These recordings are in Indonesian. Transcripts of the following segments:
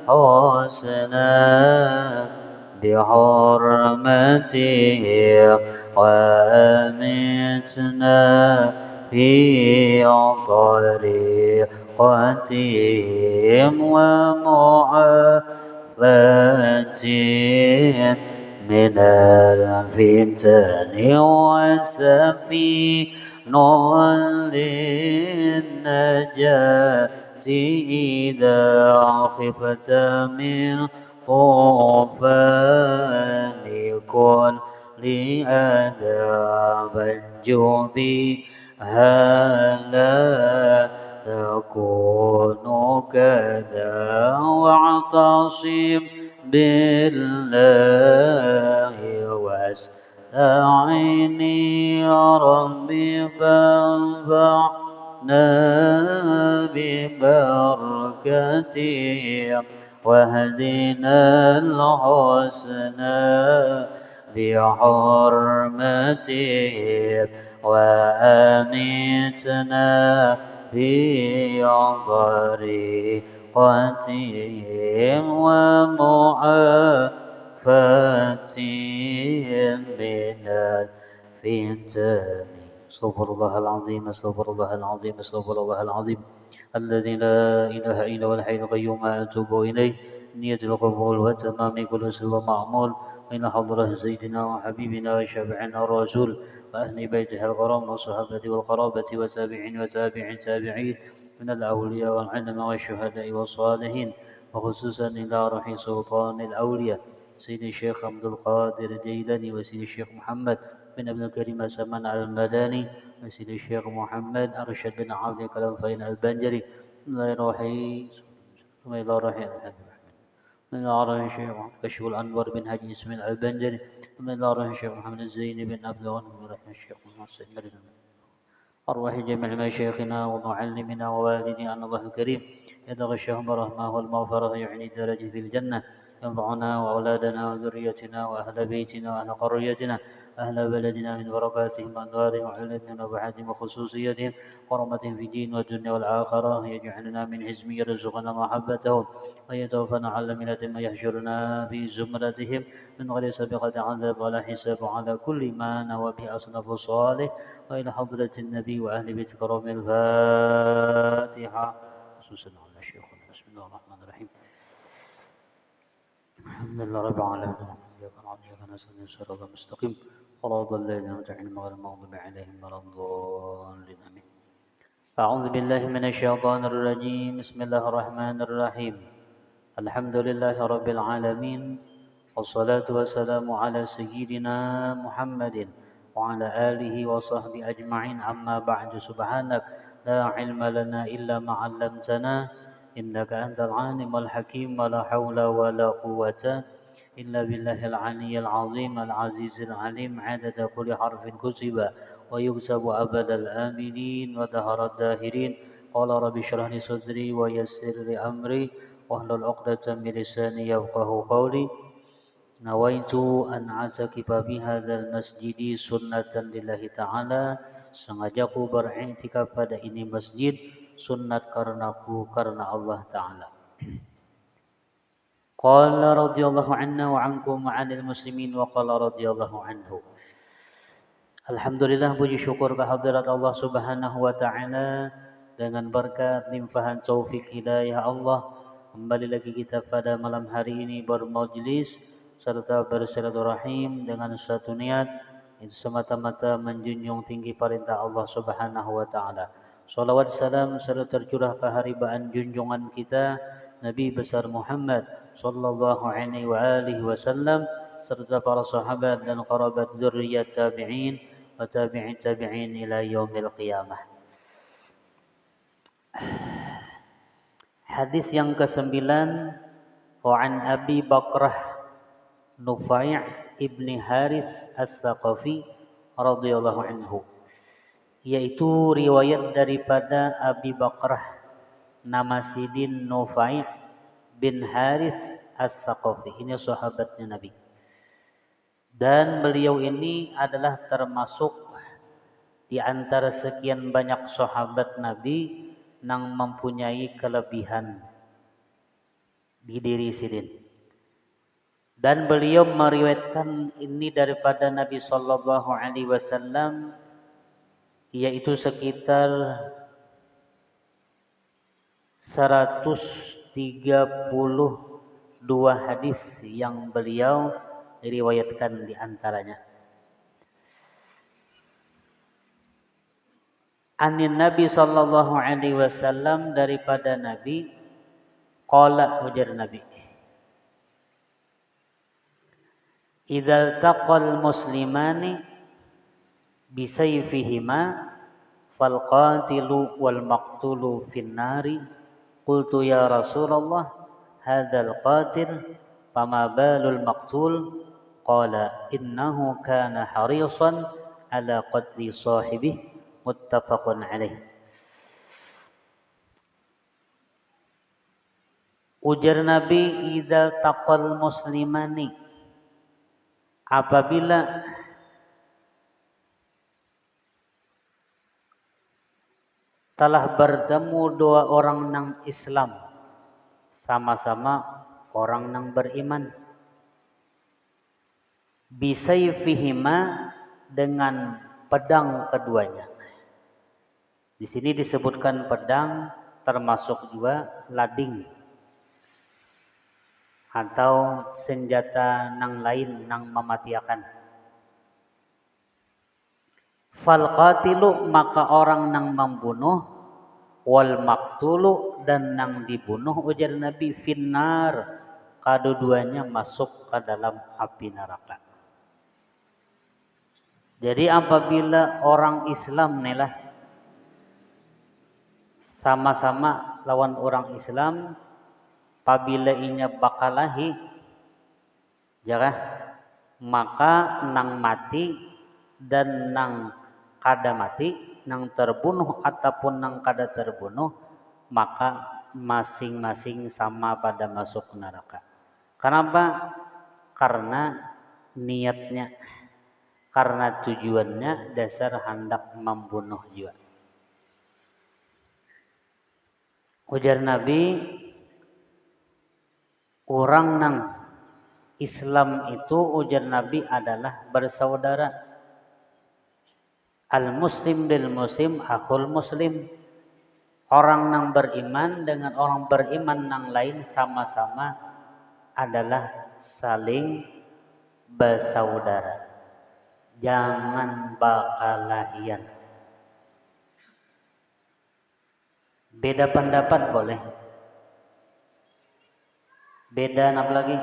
الحسنى بحرمته وأمتنا في طريقتهم ومعافاة من الفتن وسفينة للنجاة إذا خفت من طوفان كل أذى فانجو بها لا تكون كذا واعتصم بالله واستعن يا ربي فانفعنا ببركته واهدنا الحسنى بحرمته وأمتنا في طريقتهم ومعافاة من الفتن. استغفر الله العظيم استغفر الله العظيم استغفر الله العظيم الذي لا إله إلا هو الحي القيوم أتوب إليه نية القبول وتمام كل سوى معمول إلى حضرة سيدنا وحبيبنا وشفيعنا الرسول وأهل بيته الكرام والصحابة والقرابة والتابعين وتابع التابعين من الأولياء والعلماء والشهداء والصالحين وخصوصا إلى روح سلطان الأولياء سيد الشيخ عبد القادر الجيلاني وسيد الشيخ محمد بن عبد الكريم سمان المداني وسيد الشيخ محمد أرشد بن عبد الكلام فين البنجري بسم الله الرحمن الرحيم من الله الشيخ كشف الأنوار بن هادي اسماعيل البنجري من الله الشيخ محمد الزيني بن عبد الغني بن رحمة الشيخ محمد سيد مرزم أرواح جميع مشايخنا ومعلمنا ووالدنا أن الله الكريم يتغشاهم برحمه والمغفرة يعني الدرجة في الجنة ينفعنا وأولادنا وذريتنا وأهل بيتنا وأهل قريتنا أهل بلدنا من بركاتهم وأنوارهم وعلمهم وبعدهم وخصوصيتهم ورحمتهم في الدين والدنيا والآخرة يجعلنا من حزب يرزقنا محبتهم ويتوفنا على ملة ما يحشرنا في زمرتهم من غير سابقة عذاب ولا حساب على كل ما نوى به أصناف الصالح وإلى حضرة النبي وأهل بيت كرام الفاتحة خصوصا على شيخنا بسم الله الرحمن الرحيم الحمد لله رب العالمين إياك نعبد وإياك نستعين الصراط المستقيم صراط الذين أنعمت عليهم غير المغضوب عليهم ولا الضالين آمين أعوذ بالله من الشيطان الرجيم بسم الله الرحمن الرحيم الحمد لله رب العالمين والصلاة والسلام على سيدنا محمد وعلى آله وصحبه أجمعين أما بعد سبحانك لا علم لنا إلا ما علمتنا إنك أنت العالم الحكيم ولا حول ولا قوة إلا بالله العلي العظيم العزيز العليم عدد كل حرف كتب ويكتب أبد الآمنين ودهر الداهرين قال رب اشرح لي صدري ويسر لي أمري واحلل عقدة من لساني يفقه قولي نويت أن أعتكف بهذا المسجد سنة لله تعالى sengajaku beriktikaf pada ini masjid sunnat karenaku karena Allah Ta'ala. Qala radhiyallahu anna wa ankum wa anil muslimin wa qala radhiyallahu anhu. Alhamdulillah puji syukur kehadirat Allah Subhanahu wa taala dengan berkat limpahan taufik hidayah Allah kembali lagi kita pada malam hari ini bermajlis serta bersilaturahim dengan satu niat itu semata-mata menjunjung tinggi perintah Allah Subhanahu wa taala. Salawat salam serta tercurah keharibaan junjungan kita Nabi besar Muhammad sallallahu alaihi wa alihi wasallam serta para sahabat dan kerabat dzurriyyat tabi'in wa tabi'in tabi'in ila yaumil qiyamah. Hadis yang ke-9 wa an Abi Bakrah Nufai' ibni Harith As-Saqafi radhiyallahu anhu, yaitu riwayat daripada Abi Bakrah nama Sidin Nufai' bin Harith As-Saqafi. Ini sahabatnya Nabi. Dan beliau ini adalah termasuk di antara sekian banyak sahabat Nabi yang mempunyai kelebihan. bidiri sidin. Dan beliau meriwayatkan ini daripada Nabi sallallahu alaihi wasallam, yaitu sekitar 132 hadis yang beliau diriwayatkan di antaranya. Anin Nabi sallallahu alaihi wasallam, daripada Nabi, qala, ujar Nabi, idzal taqal muslimani bisayfihima fal qatilu wal maqtulu finnari. Qultu ya Rasulullah, hadzal qatil fama balul maqtul? Qala innahu kana harisan ala qatli sahibihi. Muttafaqun alaih. Ujar Nabi, idzal taqal muslimani, apabila telah bertemu dua orang nang Islam, sama-sama orang nang beriman, bisayfihima, dengan pedang keduanya. Di sini disebutkan pedang, termasuk juga lading atau senjata nang lain nang mematiakan. Fal qatilu, maka orang nang membunuh, wal maktulu, dan nang dibunuh, ujar Nabi, finnar, kedua-duanya masuk ke dalam api neraka. Jadi apabila orang Islam nih sama-sama lawan orang Islam, apabila inya bakalahi, jarah, maka nang mati dan nang kada mati, nang terbunuh ataupun nang kada terbunuh, maka masing-masing sama pada masuk neraka. Kenapa? Karena niatnya, karena tujuannya dasar hendak membunuh juga. Ujar Nabi, orang nang Islam itu, ujar Nabi, adalah bersaudara. Al-muslim lil muslim akhul muslim. Orang nang beriman dengan orang beriman nang lain sama-sama adalah saling bersaudara. Jangan bakalahian. Beda pendapat boleh. Beda apa lagi?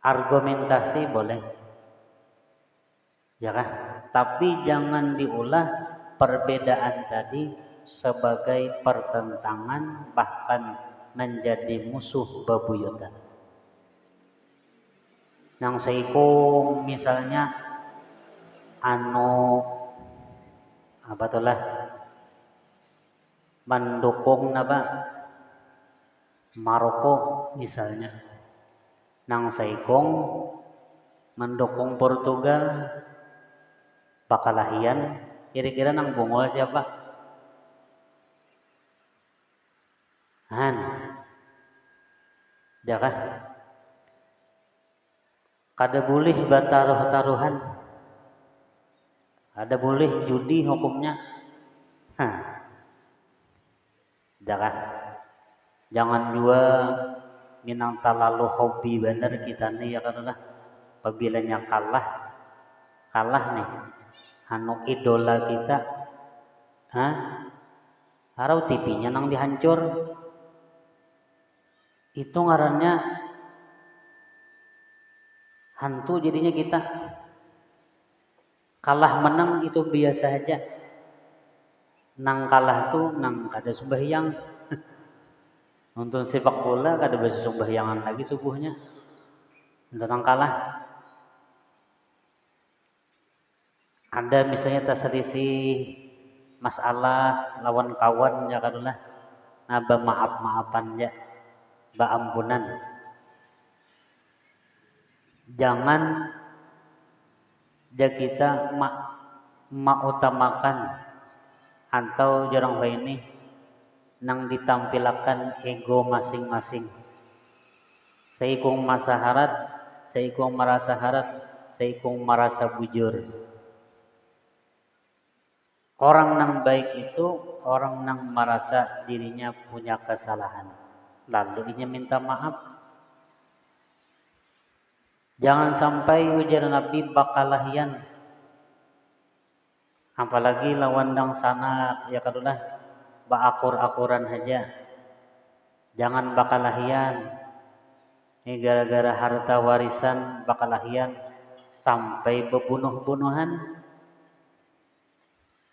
Argumentasi boleh. Ya kan? Tapi jangan diulah perbedaan tadi sebagai pertentangan, bahkan menjadi musuh bebuyutan. Nang seikum misalnya apa tuh lah, mendukung apa Maroko misalnya, nang saikong mendukung Portugal, bakalahian, kira-kira nang bungol siapa? Jakah? Kada boleh bataruh-taruhan, kada boleh judi hukumnya. Jakah? Jangan juga minang terlalu hobi bener kita nih ya karena apabila kalah nih anu idola kita, harau TV-nya nang dihancur, itu ngarannya hantu jadinya kita. Kalah menang itu biasa aja, nang kalah tuh nang kada sembahyang. Nonton sepak bola kada bisa sembahyangan lagi subuhnya, tentang kalah. Ada misalnya terselisih masalah lawan kawan ya kadulah, naba maaf-maafan ya, ba ampunan. Jangan ya kita utamakan atau jarang ini nang ditampilakan ego masing-masing. Saikung masa harat, saikung merasa harat, saikung merasa bujur. Orang nang baik itu orang nang merasa dirinya punya kesalahan, lalu ia minta maaf. Jangan sampai ujar Nabi bakalahian, apalagi lawan dang sana ya kadulah baakur-akuran aja. Jangan bakalahian. Ini gara-gara harta warisan bakalahian sampai bebunuh-bunuhan.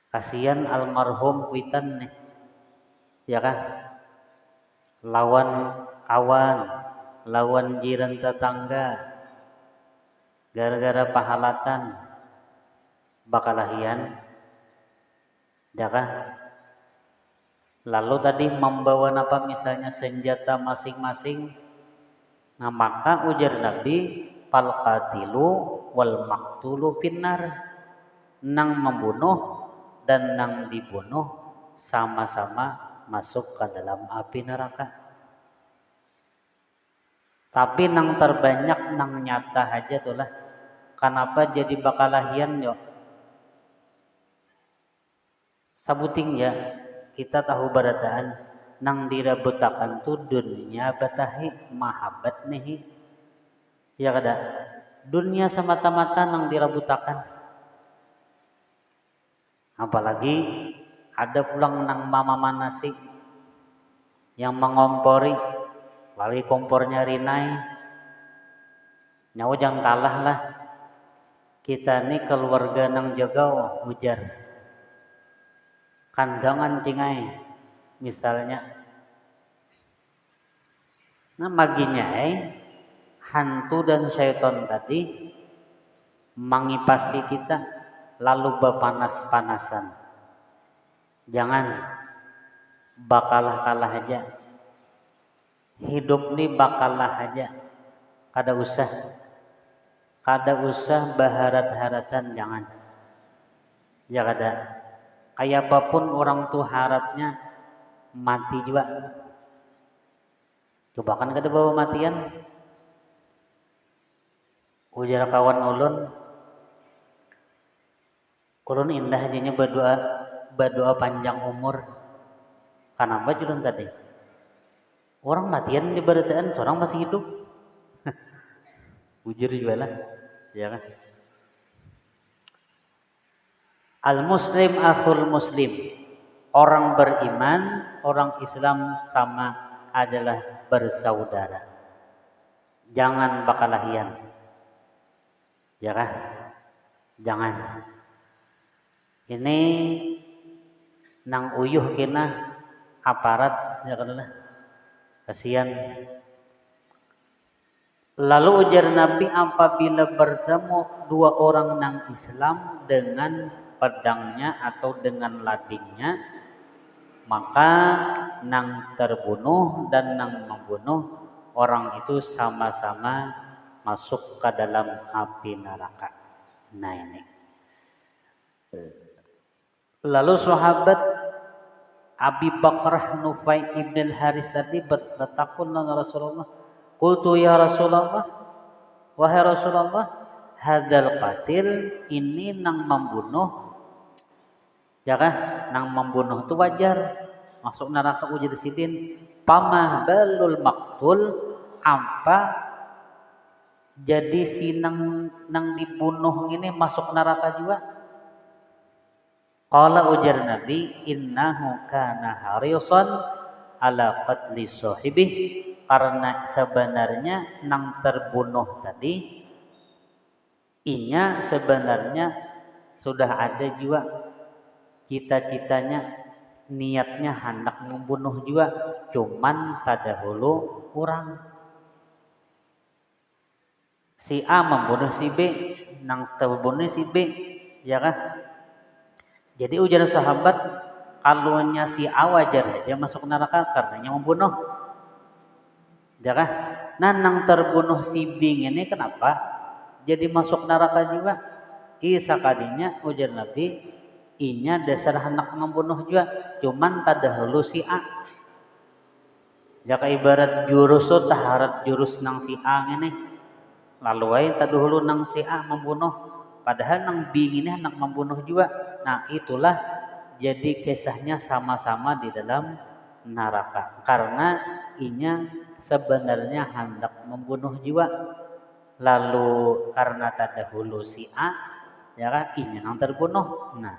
Kasihan almarhum kuitan nih. Ya kah? Lawan kawan, lawan jiran tetangga. Gara-gara pahalatan bakalahian. Ya kah? Lalu tadi membawa apa misalnya senjata masing-masing. Nah maka ujar Nabi fal qatilu wal maqtulu finnar, nang membunuh dan nang dibunuh sama-sama masuk ke dalam api neraka. Tapi nang terbanyak nang nyata aja tuh lah. Kenapa jadi bakalahian yo? Sabuting ya kita tahu barataan nang dirabutakan tu dunia batahi mahabbat nih ya kada dunia semata-mata nang dirabutakan, apalagi ada pulang nang mama manasi yang mengompori lali kompornya rinai nyawa jangan kalah lah kita nih keluarga nang jaga ujar kandangan cingai misalnya. Nah maginya hantu dan syaitan tadi mengipasi kita lalu berpanas-panasan. Jangan bakalah-kalah aja. Hidup nih bakalah aja. Kada usah baharat-haratan jangan. Ya kada. Kayak apapun orang tuh harapnya mati juga. Coba kan kada bawa matian. Ujar kawan ulun indah hanya berdoa panjang umur. Kenapa julun tadi? Orang matian di barataan, seorang masih hidup. Bujur juga lah, ya kan? Al-Muslim akhul Muslim. Orang beriman, orang Islam sama adalah bersaudara. Jangan bakalahian. Ya kah? Jangan. Ini nang uyuh kena aparat ya kan. Kasihan. Lalu ujar Nabi apabila bertemu dua orang nang Islam dengan pedangnya atau dengan ladingnya, maka nang terbunuh dan nang membunuh orang itu sama-sama masuk ke dalam api neraka. Nah ini. Lalu sahabat Abi Bakrah Nufai ibn al-Harith tadi bertakun dengan Rasulullah. Qultu ya Rasulullah, wahai Rasulullah, hadzal qatil ini nang membunuh. Ya kan? Nang membunuh itu wajar. Masuk neraka ujar sidin. Pamah balul maktul apa jadi si nang dibunuh ini masuk neraka juga. Qala ujar Nabi innahu kana harisan ala qatli sahibih, karena sebenarnya nang terbunuh tadi inya sebenarnya sudah ada juga cita-citanya niatnya hendak membunuh juga, cuman tadahulu kurang. Si A membunuh si B, nang terbunuh si B, ya kan? Jadi ujar sahabat, kalunya si A wajar aja masuk neraka karenanya membunuh. Ya kan? Nah, nang terbunuh si B ini kenapa jadi masuk neraka juga? Isa kadinya ujar Nabi, inya dasar hendak membunuh juga, cuman tadahulu si A. Jaka ibarat jurus taharat jurus nang si A ini, lalu ay tadahulu nang si A membunuh, padahal nang B ini hendak membunuh juga. Nah itulah jadi kisahnya sama-sama di dalam neraka karena inya sebenarnya hendak membunuh jiwa, lalu karena tadahulu si A ya kan inya nang terbunuh. Nah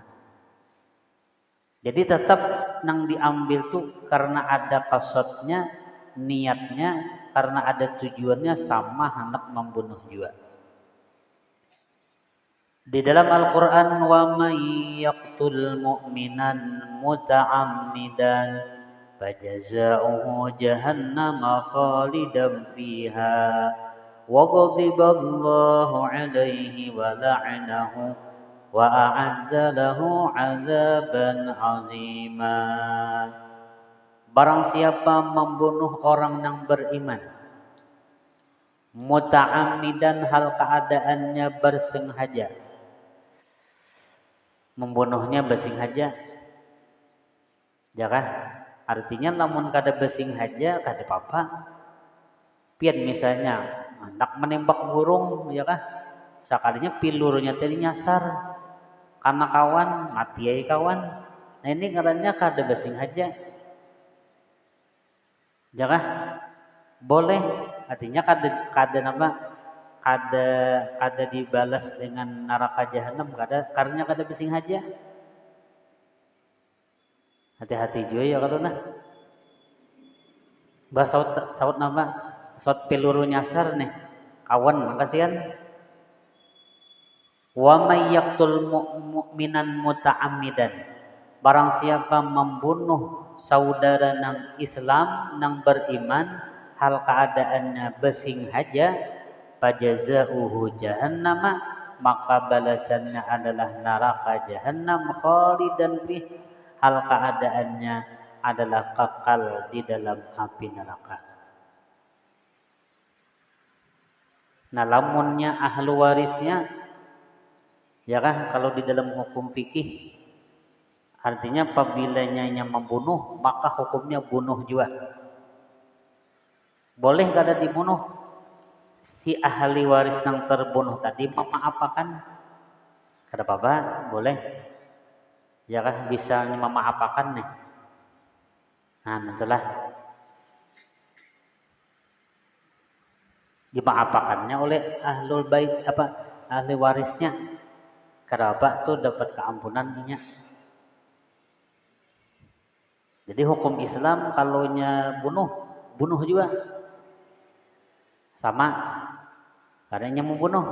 jadi tetap nang diambil tuh karena ada kasotnya, niatnya, karena ada tujuannya sama hendak membunuh jiwa. Di dalam Al-Quran, wa may yaqtul mu'minan muta'ammidan fajaza'uhu jahannama khalidan fiha wa ghadiballahu alaihi wa la'anahu wa a'adza lahu 'adzaban 'azima. Barang siapa membunuh orang yang beriman muta'ammidan hal keadaannya bersengaja, membunuhnya bersengaja ya kan, artinya lamun kada bersengaja kada apa-apa. Pian misalnya hendak menembak burung ya kan, sekalinya pilurnya tadi nyasar karena kawan mati ya kawan. Nah ini karena kada bersengaja ya kan, boleh, artinya kada nama kada dibalas dengan neraka jahanam karena kada bersengaja. Hati-hati juga ya kalau nah bah saut nama saut peluru nyasar nih kawan makasihan. Wa may yaqtul mu'minan muta'ammidan, barang siapa membunuh saudara nang Islam nang beriman hal keadaannya bersengaja, fajazauhu jahannama, maka balasannya adalah neraka jahanam khalidan fih, hal keadaannya adalah kekal di dalam api neraka. Nah lamunnya ahlu warisnya ya kan, kalau di dalam hukum fikih artinya apabila yang membunuh maka hukumnya bunuh juga. Boleh kada dibunuh si ahli waris yang terbunuh tadi memaafkan, kada apa-apa, boleh ya kan, bisa memaafkan nih. Nah itulah dimaafkannya oleh ahlul bait ahli warisnya, kerabat tuh dapat keampunannya. Jadi hukum Islam kalau bunuh juga sama, karena membunuh.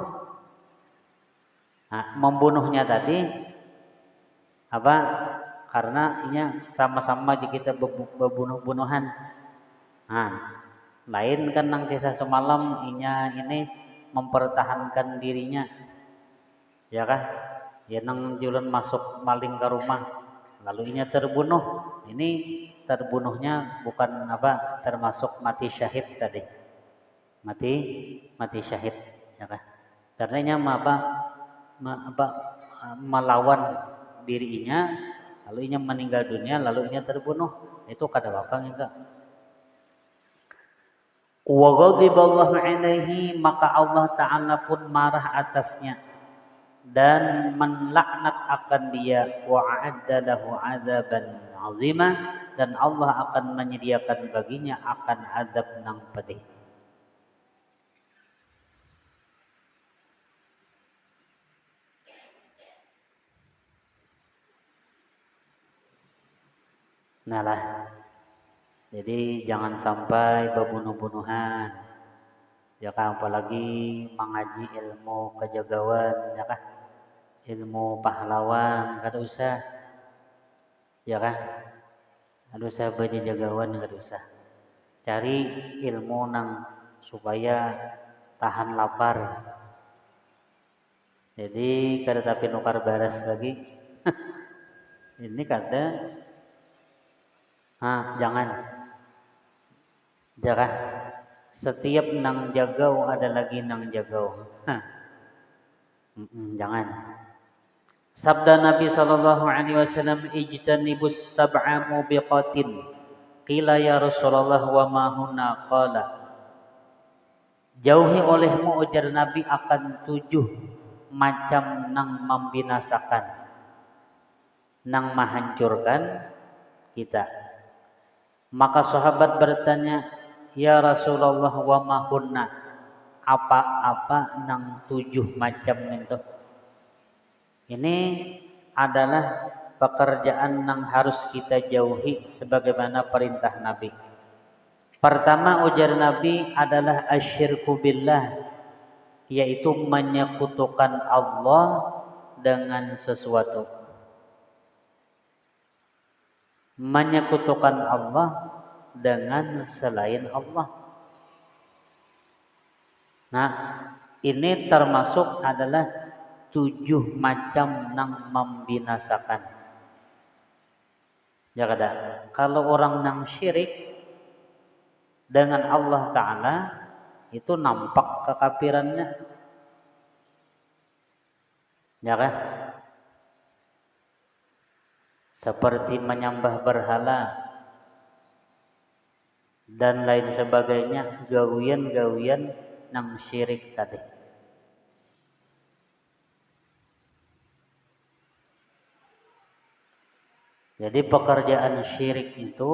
Nah, membunuhnya tadi apa? Karena ini sama-sama kita berbunuh-bunuhan. Nah, lain kan nang kisah semalam ini mempertahankan dirinya, ya kan? Ya nang jualan masuk maling ke rumah, lalu ini terbunuh. Ini terbunuhnya bukan termasuk mati syahid tadi, mati syahid, ya kan? Karenanya melawan dirinya, lalu ini meninggal dunia, lalu ini terbunuh, itu kada apa enggak. Wa ghadiballahu alaihi, maka Allah Ta'ala pun marah atasnya dan melaknat akan dia, wa a'adda lahu 'adzaban 'azima, dan Allah akan menyediakan baginya akan azab nang pedih. Nah lah, jadi jangan sampai berbunuh-bunuhan, ya kan, apalagi mengaji ilmu kejagawan, ya kan, ilmu pahlawan, kada usah, ya kan, kada usah berjagawan, kada usah. Cari ilmu nang supaya tahan lapar. Jadi kada tapi nukar baras lagi. Ini kada. Jangan. Setiap nang jagau ada lagi nang jagau. Jangan. Sabda Nabi sallallahu alaihi wasallam, ijtanibus sab'a mubiqatin. Qila ya Rasulullah wa ma hunna? Qala, jauhi olehmu ujar Nabi akan 7 macam nang membinasakan, nang menghancurkan kita. Maka sahabat bertanya, ya Rasulullah wa ma hunna? Apa-apa nang 7 macam itu? Ini adalah pekerjaan yang harus kita jauhi sebagaimana perintah Nabi. Pertama ujar Nabi adalah asyirku billah, yaitu menyekutukan Allah dengan sesuatu. Menyekutukan Allah dengan selain Allah. Nah, ini termasuk adalah 7 macam nang membinasakan. Ya kada? Kalau orang nang syirik dengan Allah Ta'ala, itu nampak kekafirannya. Ya kan? Seperti menyembah berhala dan lain sebagainya, gawian-gawian nang syirik tadi. Jadi pekerjaan syirik itu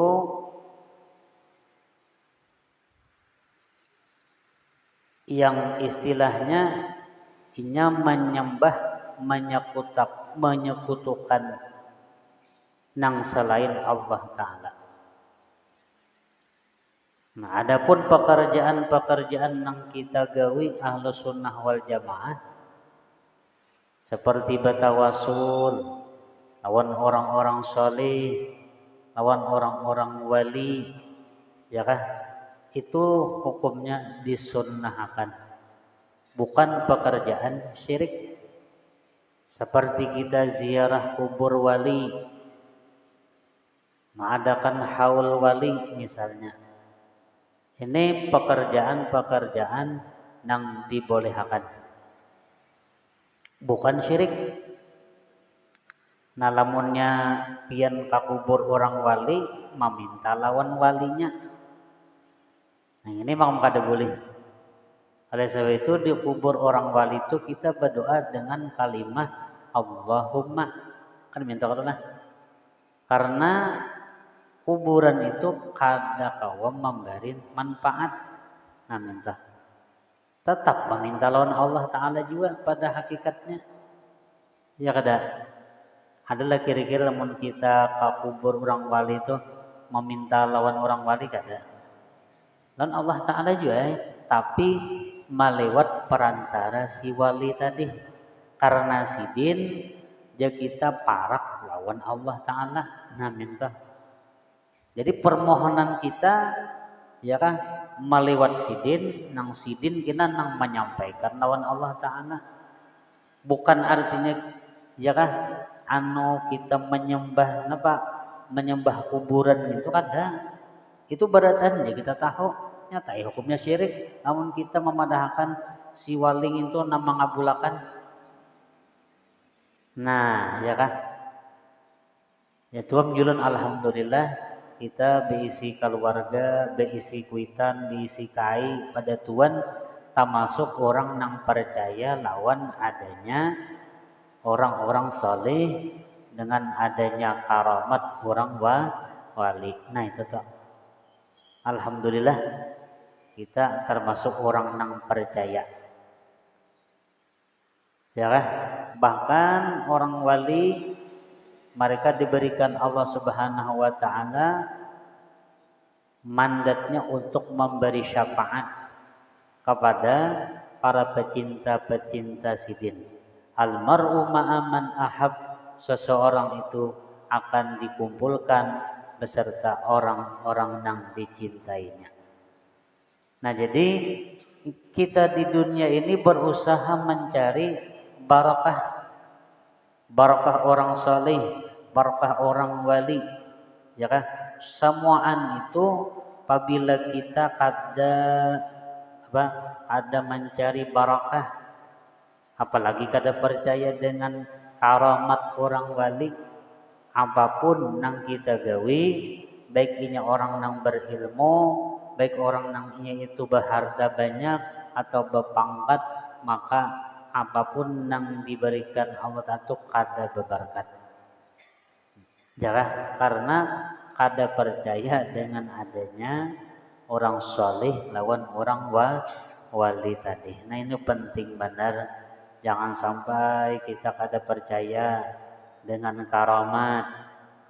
yang istilahnya inya menyembah, menyekutukan nang selain Allah Ta'ala. Nah, adapun pekerjaan-pekerjaan nang kita gawi ahlu sunnah wal jamaah seperti batawasul, lawan orang-orang soleh, lawan orang-orang wali, ya kah? Itu hukumnya disunnahkan, bukan pekerjaan syirik. Seperti kita ziarah kubur wali, mengadakan haul wali misalnya. Ini pekerjaan-pekerjaan yang dibolehkan, bukan syirik. Nah, lamunnya pian kakubur orang wali, meminta lawan walinya. Nah, ini memang kada boleh. Oleh sebab itu di kubur orang wali itu kita berdoa dengan kalimat Allahumma. Kan minta lah. Karena kuburan itu kada kawa memberi manfaat. Nah, minta. Tetap meminta lawan Allah Ta'ala juga pada hakikatnya. Ya kada? Adalah kira-kira namun kita ke kubur orang wali itu meminta lawan orang wali kada. Dan Allah Ta'ala juga tapi melewat perantara si wali tadi. Karena sidin ya kita parak lawan Allah Ta'ala. Nah, minta. Jadi permohonan kita ya kan melewat sidin, nang sidin kita nang menyampaikan lawan Allah Ta'ala. Bukan artinya ya kan kita menyembah menyembah kuburan itu kada. Itu beratannya kita tahu nyata hukumnya syirik. Namun kita memadahkan si waling itu nama mengabulakan. Nah, ya kan? Ya tuam julun alhamdulillah kita beisi keluarga, beisi kuitan, beisi kai pada tuan termasuk orang nang percaya lawan adanya orang-orang soleh dengan adanya karamat orang wali. Nah, itu tuh. Alhamdulillah kita termasuk orang nang percaya. Ya kan? Bahkan orang wali mereka diberikan Allah Subhanahu wa Ta'ala mandatnya untuk memberi syafaat kepada para pecinta-pecinta sidin. Almar'u ma'aman ahab, seseorang itu akan dikumpulkan beserta orang-orang yang dicintainya. Nah, jadi kita di dunia ini berusaha mencari barakah orang saleh, barakah orang wali, ya kan? Semuaan itu apabila kita ada mencari barakah, apalagi kada percaya dengan karamat orang wali apapun nang kita gawi, baik ini orang nang berilmu, baik orang nang ini itu berharta banyak atau berpangkat, maka apapun nang diberikan Allah itu kada berberkat. Jangan karena kada percaya dengan adanya orang soleh lawan orang wali tadi. Nah ini penting benar. Jangan sampai kita kada percaya dengan karamat.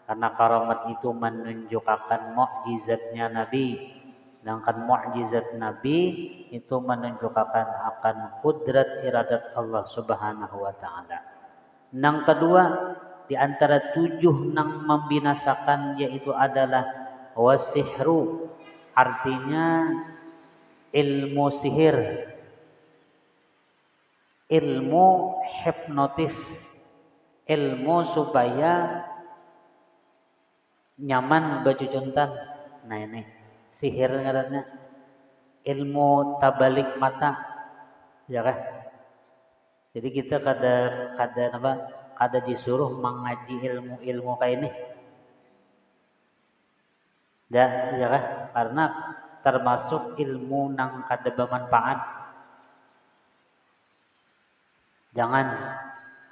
Karena karamat itu menunjukkan mukjizatnya Nabi. Sedangkan mukjizat Nabi itu menunjukkan akan kudrat iradat Allah Subhanahu wa taala. Yang kedua, di antara 7 yang membinasakan yaitu adalah wasihru, artinya ilmu sihir, ilmu hipnotis, ilmu supaya nyaman bacujuntan. Nah ini sihir ngarannya, ilmu tabalik mata, ya kan? Jadi kita kada disuruh mengaji ilmu kayak ini. Ya kan? Karena termasuk ilmu nang kada bermanfaat. Jangan,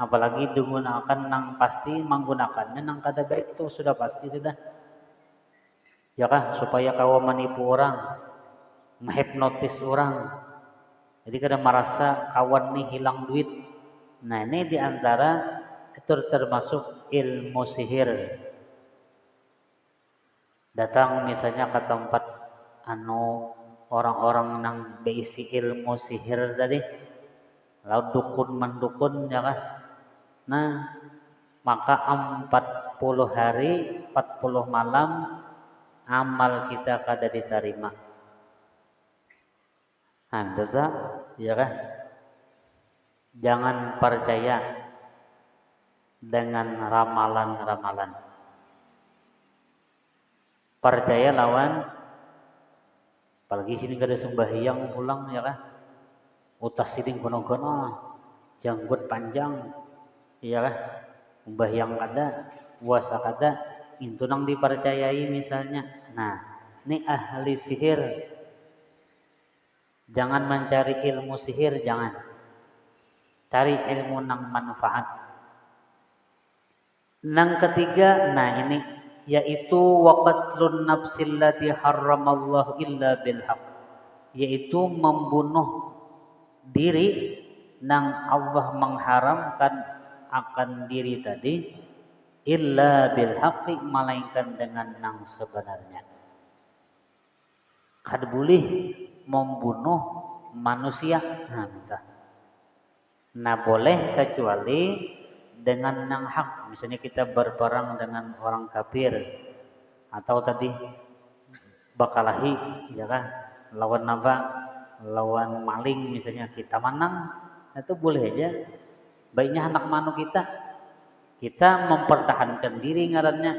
apalagi digunakan nang pasti menggunakannya nang kada baik itu sudah pasti sudah. Ya kan? Supaya kau menipu orang, menghipnotis orang. Jadi kada merasa kawan nih hilang duit. Nah ini diantara itu termasuk ilmu sihir. Datang misalnya ke tempat orang-orang nang berisi ilmu sihir tadi, lalu dukun mendukun ya kan. Nah maka 40 hari 40 malam amal kita kada diterima. Anda ya kan? Jangan percaya dengan ramalan-ramalan. Percaya lawan, apalagi sini kada sembahyang pulang ya kan? Utas siding gono-gono, janggut panjang, ya kan? Sembahyang kada, puasa kada, itu nang dipercayai misalnya. Nah, ini ahli sihir. Jangan mencari ilmu sihir, jangan. Cari ilmu nang manfaat. Nang ketiga, nah ini yaitu waqatlun nafsil lati harramallahu illa bil haqq, yaitu membunuh diri nang Allah mengharamkan akan diri tadi illa bil haqqi, melainkan dengan nang sebenarnya. Kada boleh membunuh manusia, nah boleh kecuali dengan nang hak. Misalnya kita berperang dengan orang kafir atau tadi bakalahi ya kan, lawan apa, lawan maling misalnya, kita menang, itu boleh aja. Baiknya anak manu kita mempertahankan diri ngarannya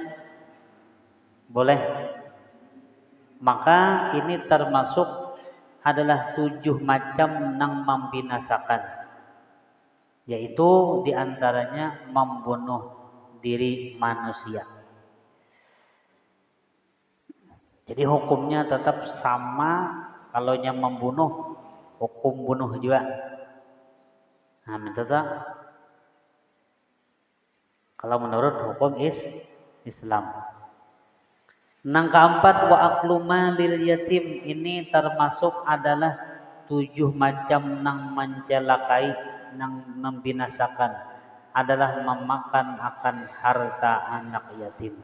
boleh. Maka ini termasuk adalah 7 macam nang membinasakan, yaitu diantaranya membunuh diri manusia. Jadi hukumnya tetap sama, kalau yang membunuh hukum bunuh juga. Nah, tetap kalau menurut hukum Islam. Nang keempat, wa aklu malil yatim, ini termasuk adalah 7 macam nang mencelakai, nang membinasakan, adalah memakan akan harta anak yatim.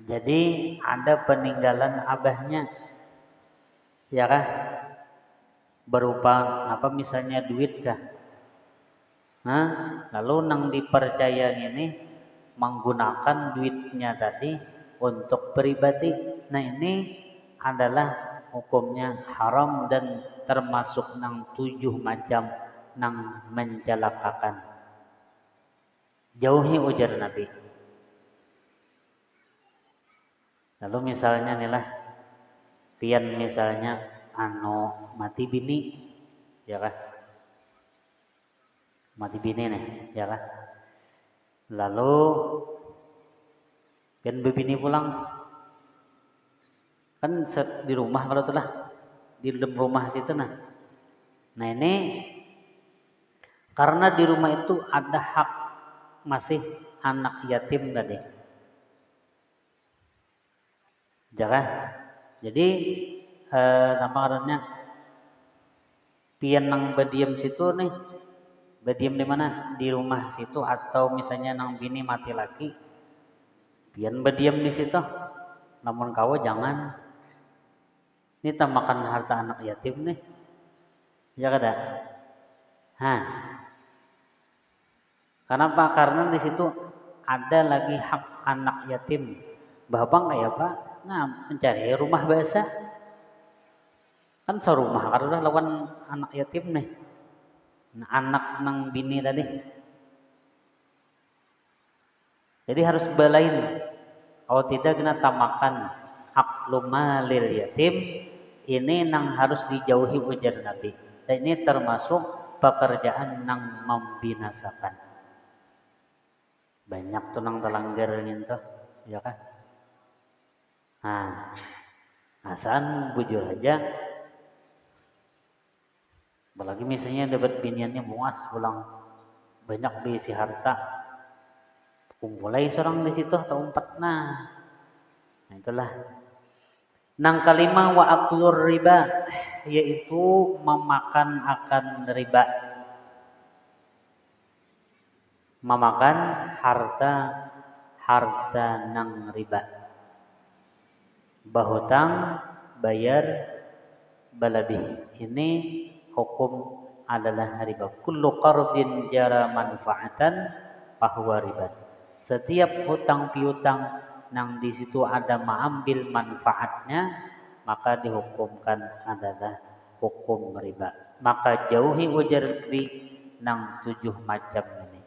Jadi ada peninggalan abahnya, ya kah? Berupa apa, misalnya duit kah? Nah, lalu nang dipercaya ini menggunakan duitnya tadi untuk pribadi. Nah ini adalah hukumnya haram dan termasuk nang 7 macam nang mencelakakan. Jauhi ujar Nabi. Lalu misalnya inilah pian misalnya mati bini, ya kan? mati bini nih, ya kan? Lalu kan bini pulang kan di rumah kalau tuh lah di dalam rumah situ nah. Nah ini karena di rumah itu ada hak masih anak yatim tadi, jangan. Jadi namanya pian nang berdiam situ nih, berdiam di mana? Di rumah situ atau misalnya nang bini mati lagi, pian berdiam di situ. Namun kau jangan, ini tak makan harta anak yatim nih, ya kada? Hah. Kenapa? Karena di situ ada lagi hak anak yatim. Bapak nggak ya Pak? Nah mencari rumah biasa kan serumah karena lawan anak yatim nih. Nah, anak nang bini tadi. Jadi harus belain. Kalau tidak kena tamakan aklumalil yatim. Ini nang harus dijauhi ujar Nabi. Dan ini termasuk pekerjaan nang membinasakan. Banyak tuh nang telanggar gitu, ya kan? Nah, asan bujur aja. Apalagi misalnya dapat biniannya muas pulang banyak berisi harta, kumpulai seorang di situ atau empat nah itulah. Nang kelima wa aklur riba, yaitu memakan akan riba, memakan harta nang riba, bahutang bayar balabih. Ini hukum adalah riba. Kullu qardin jara manfaatan fahuwa riba. Setiap hutang piutang nang di situ ada mengambil manfaatnya maka dihukumkan adalah hukum riba. Maka jauhi ujar riba nang 7 macam ini.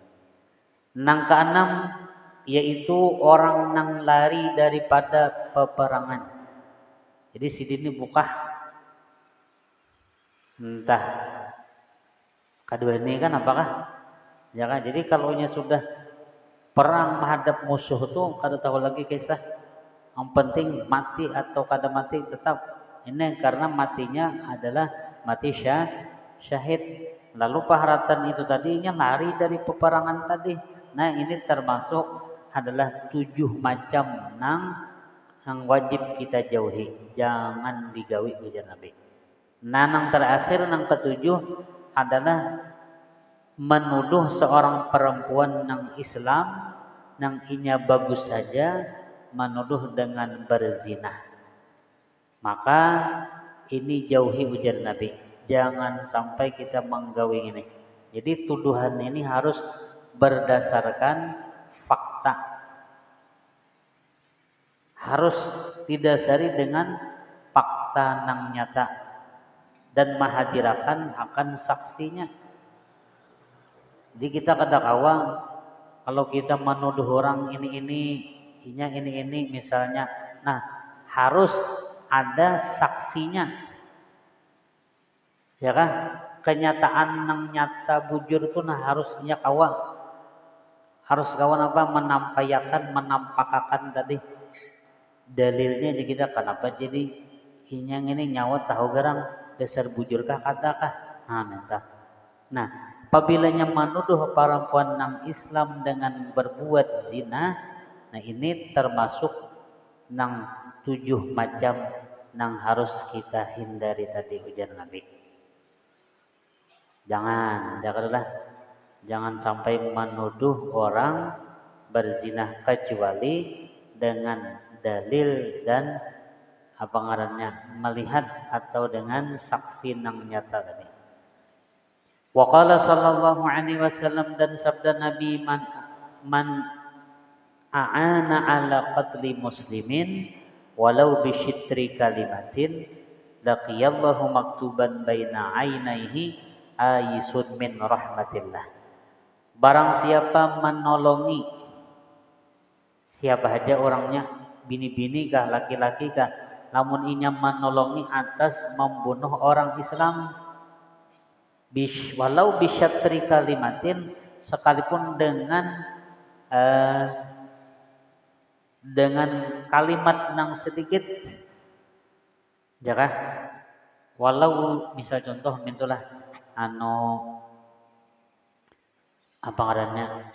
Nang keenam yaitu orang nang lari daripada peperangan. Jadi sidini buka entah kedua ini kan apakah ya kan? Jadi kalau sudah perang menghadap musuh tuh kada tahu lagi kisah. Yang penting mati atau kada mati tetap ini karena matinya adalah mati syahid. Lalu paharatan itu tadinya lari dari peperangan tadi. Nah ini termasuk adalah 7 macam yang wajib kita jauhi. Jangan digawi ujar Nabi. Nah yang terakhir yang ketujuh adalah menuduh seorang perempuan yang Islam yang inya bagus saja menuduh dengan berzina. Maka ini jauhi ujar Nabi. Jangan sampai kita menggawi ini. Jadi tuduhan ini harus berdasarkan fakta. Harus didasari dengan fakta nang nyata dan menghadirakan akan saksinya. Jadi kita kada kawa kalau kita menuduh orang ini misalnya, nah harus ada saksinya, ya kan? Kenyataan yang nyata bujur itu nah harusnya kawa, harus kawan apa menampakkan tadi dalilnya. Jadi kita kenapa jadi ini nyawa tahu garang dasar bujurkah katakah? Nah minta. Nah apabila menuduh perempuan nang Islam dengan berbuat zina, nah ini termasuk nang 7 macam nang harus kita hindari tadi ujar Nabi. Jangan sampai menuduh orang berzina kecuali dengan dalil dan apa ngarannya melihat atau dengan saksi nang nyata tadi. Wa qala sallallahu alaihi wasallam, dan sabda Nabi, man a'ana ala qatli muslimin walau bisyitri kalimatin laqiyallahu maktuban baina ainaihi ayisun min rahmatillah. Barang siapa menolongi, siapa aja orangnya, bini-bini kah, laki-laki kah, namun inya menolongi atas membunuh orang Islam, walau bisyatri kalimatin, sekalipun dengan kalimat nang sedikit, jaka walau misal contoh mintulah apa ngarannya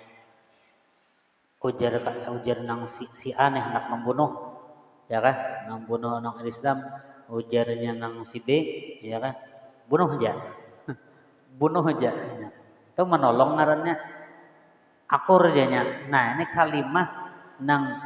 ujar nang si aneh nak membunuh, ya kan, nang bunuh nang Islam, ujarnya nang si B, ya kan, bunuh aja. Bunuh aja. Itu menolong ngarannya akur janya. Nah, ini kalimat nang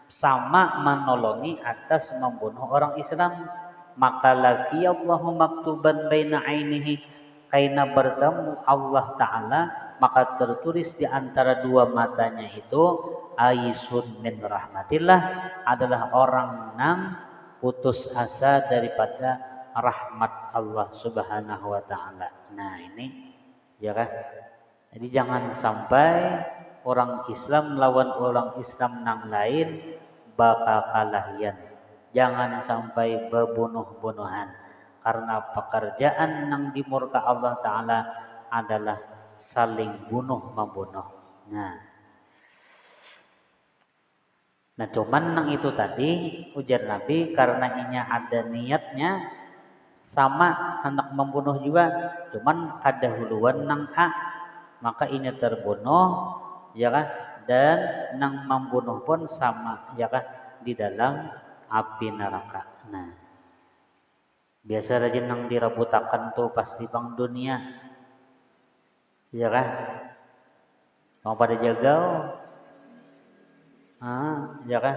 sama menolongi atas membunuh orang Islam. Maka lagi Allahu maktuban baina ainihi, kaina bertemu Allah Ta'ala, maka tertulis di antara dua matanya itu aisun min rahmatillah, adalah orang nang putus asa daripada rahmat Allah Subhanahu wa Ta'ala. Nah, ini ya kan. Jadi jangan sampai orang Islam lawan orang Islam nang lain bakal kalahian. Jangan sampai berbunuh-bunuhan, karena pekerjaan nang dimurka Allah Ta'ala adalah saling bunuh membunuh. Nah cuman nang itu tadi ujar Nabi, karena inya ada niatnya sama hendak membunuh juga, cuman kadahuluan nang maka inya terbunuh, ya kan, dan nang membunuh pun sama, ya kan, di dalam api neraka. Nah, biasa rajin nang dirabutakan tuh pasti bang dunia, ya kan, mau pada jagal, ya kan,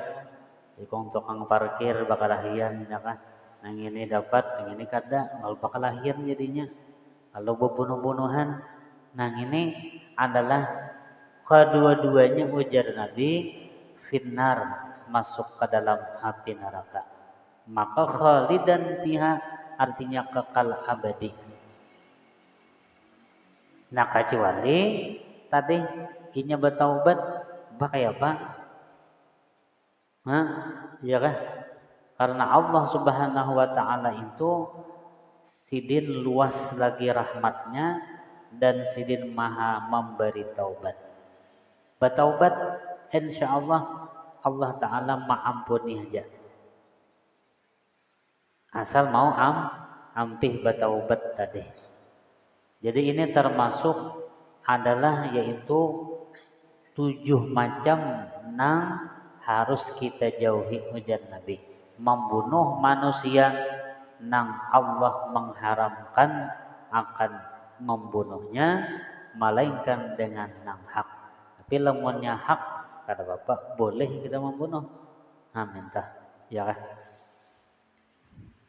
ikong tukang parkir bakal lahian, ya kan, nang ini dapat, nang ini kada, kalau bakal lahian jadinya, kalau berbunuh-bunuhan. Nang ini adalah kedua-duanya ujar Nabi finnar, masuk ke dalam api neraka. Maka khalidan fiha artinya kekal abadi. Nah kecuali tadi inya bertaubat, pakai apa? Ya kan? Karena Allah Subhanahu wa Ta'ala itu sidin luas lagi rahmatnya dan sidin maha memberi taubat. Bertaubat insyaallah Allah Ta'ala mengampuni aja. Asal mau ampih bertaubat tadi. Jadi ini termasuk adalah yaitu 7 macam nang harus kita jauhi ujar Nabi. Membunuh manusia nang Allah mengharamkan akan membunuhnya, melainkan dengan nang hak. Tapi lamunnya hak, kata Bapak, boleh kita membunuh. Minta, ya kan?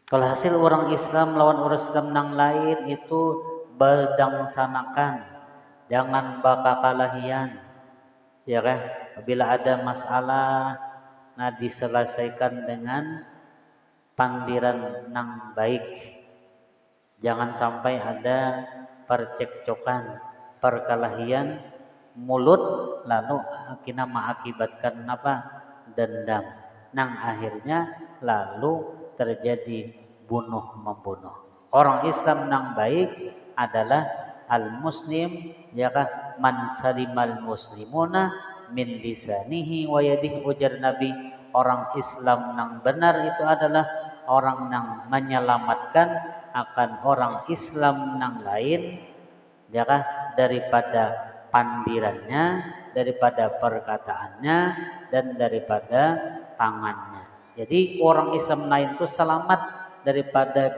Kalau hasil orang Islam lawan orang Islam nang lain itu berdangsanakan, jangan bakal kalahian, ya kan? Apabila ada masalah, nah diselesaikan dengan pandiran nang baik. Jangan sampai ada percekcokan, perkelahian mulut lalu akhirnya mengakibatkan apa? Dendam. Nang akhirnya lalu terjadi bunuh membunuh. Orang Islam nang baik adalah al-muslim, ya kan, man salimal muslimuna min lisanihi wa yadihi, ujar Nabi. Orang Islam nang benar itu adalah orang nang menyelamatkan akan orang Islam nang lain, ya kan, daripada pandirannya, daripada perkataannya, dan daripada tangannya. Jadi orang Islam lain itu selamat daripada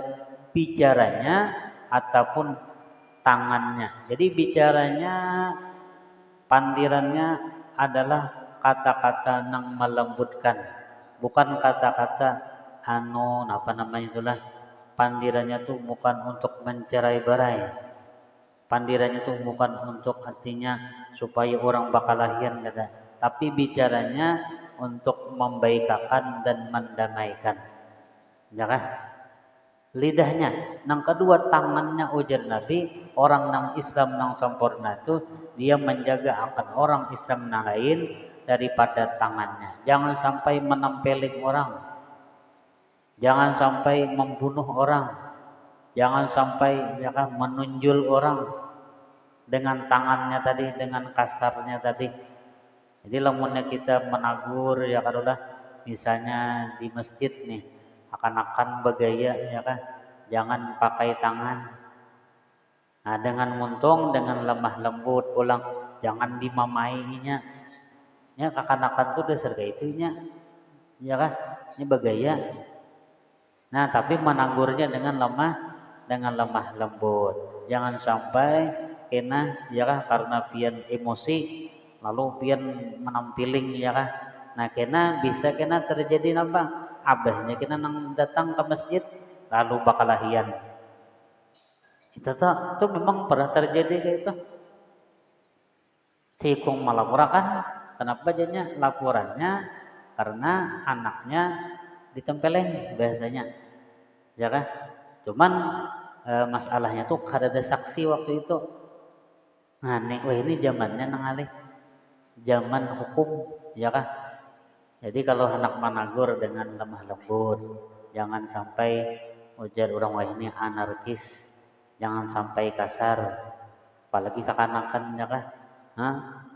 bicaranya ataupun tangannya. Jadi bicaranya, pandirannya adalah kata-kata nang melembutkan, bukan kata-kata apa namanya itulah, pandirannya tuh bukan untuk mencerai-berai. Pandirannya tuh bukan untuk artinya supaya orang bakal lahian, kata, tapi bicaranya untuk membaikakan dan mendamaikan, ya kan? Lidahnya, nang kedua tangannya ujar Nabi, orang nang Islam nang sempurna itu dia menjaga akan orang Islam nang lain daripada tangannya. Jangan sampai menempelin orang, jangan sampai membunuh orang, Jangan sampai ya kan menunjul orang dengan tangannya tadi, dengan kasarnya tadi. Jadi lamunnya kita menagur ya kan udah misalnya di masjid nih akan-akan bergaya ya kan, jangan pakai tangan. Nah, dengan muntung, dengan lemah lembut pulang, jangan dimamainya. Ya kakan-kakan tuh dasar kayak itunya, ya kan? Ini bergaya. Nah, tapi menanggurnya dengan lemah lembut. Jangan sampai kena ya kan karena pian emosi lalu pian menampiling ya kan. Nah, kena bisa kena terjadi apa? Abahnya kena nang datang ke masjid lalu bakalahian. Itu memang pernah terjadi kayak itu. Si Kung melaporkan, kenapa jadinya laporannya karena anaknya ditempelin biasanya, ya kan? Cuman masalahnya tuh kada ada saksi waktu itu. Nah, wah ini zamannya nangalih zaman hukum, ya kan? Jadi kalau anak managur dengan lemah lembut, jangan sampai ujar orang wah ini anarkis, jangan sampai kasar, apalagi kekanakan ya kan?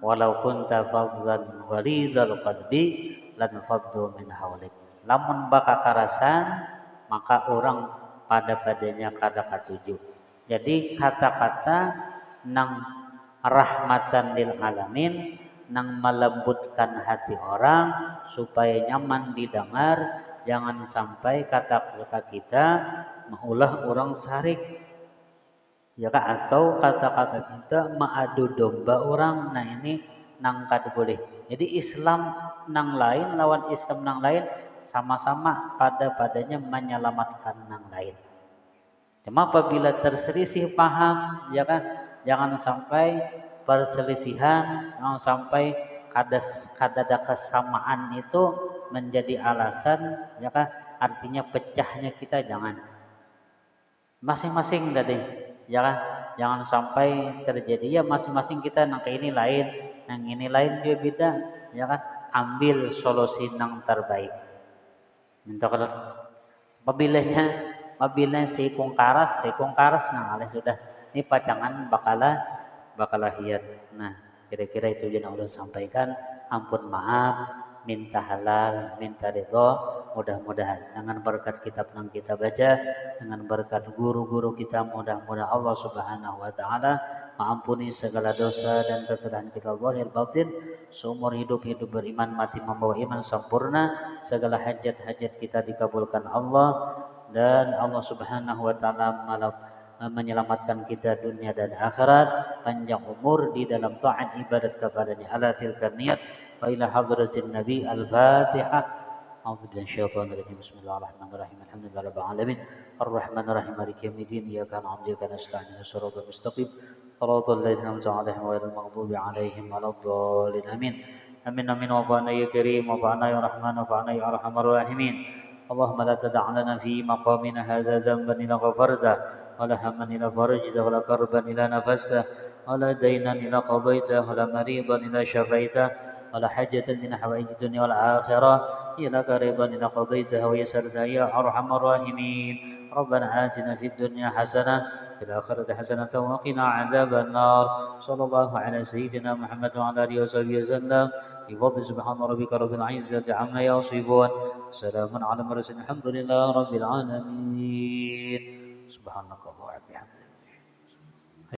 Walau kunta fadzan ghalidhal qalbi lan faddu min haulik. Lamun baka karasan maka orang padanya kada katuju. Jadi kata-kata nang rahmatan lil alamin, nang melembutkan hati orang supaya nyaman didengar, jangan sampai kata-kata kita maulah orang sarik. Ya kan, atau kata-kata kita mengadu domba orang. Nah ini nang kada boleh. Jadi Islam nang lain lawan Islam nang lain sama-sama padanya menyelamatkan nang lain. Cuma apabila terselisih paham, ya kan, jangan sampai perselisihan, jangan sampai kada kesamaan itu menjadi alasan, ya kan, artinya pecahnya kita jangan. Masing-masing tadi, ya kan? Jangan sampai terjadi ya masing-masing kita nang ini lain, nang ini lain dia beda, ya kan? Ambil solusi nang terbaik. Minta kalau apabila si kungkaras nang alih sudah ini pacangan bakalah hiat. Nah, kira-kira itu yang Allah sampaikan. Ampun maaf, minta halal, minta ridho, mudah-mudahan dengan berkat kitab yang kita baca, dengan berkat guru-guru kita, mudah-mudahan Allah Subhanahu wa taala mengampuni segala dosa dan kesalahan kita zahir batin, seumur hidup beriman, mati membawa iman sempurna, segala hajat-hajat kita dikabulkan Allah, dan Allah Subhanahu wa taala menyelamatkan kita dunia dan akhirat, panjang umur di dalam taat ibadat kepadanya. Ala tilka niyat wa ila hadratin nabi. Al-Fatihah. A'udzu billahi minasyaitonir rajim. Bismillahirrahmanirrahim. Alhamdulillahi rabbil alamin. Arrahmanir rahim. Maliki yaumiddin. Iyyaka na'budu wa iyyaka nasta'in. Ihdinas siratal mustaqim. Shiratal ladzina an'amta 'alaihim ghairil maghdubi 'alaihim waladdallin. Amin. Amin amin wa ba'na ya karim wa ba'na ya rahman wa ba'na ya arhamar rahimin. Allahumma la tada' lana fi maqamina hadza dhanban illa ghafarta ولا هما إلا فرجته ولا كربا إلا نفسته ولا دينا إلا قضيته ولا مريضا إلا شفيته ولا حجة من حوائج الدنيا والآخرة إلا رضا إلا قضيته ويسرتها يا أرحم الراحمين. ربنا آتنا في الدنيا حسنة في الآخرة حسنة وقنا عذاب النار. صلى الله على سيدنا محمد وعلى آله وصحبه وسلم. بفضل سبحان ربك رب العزة عما يصفون. سلام على المرسلين الحمد لله رب العالمين. Subhanallah wa bihamdihi.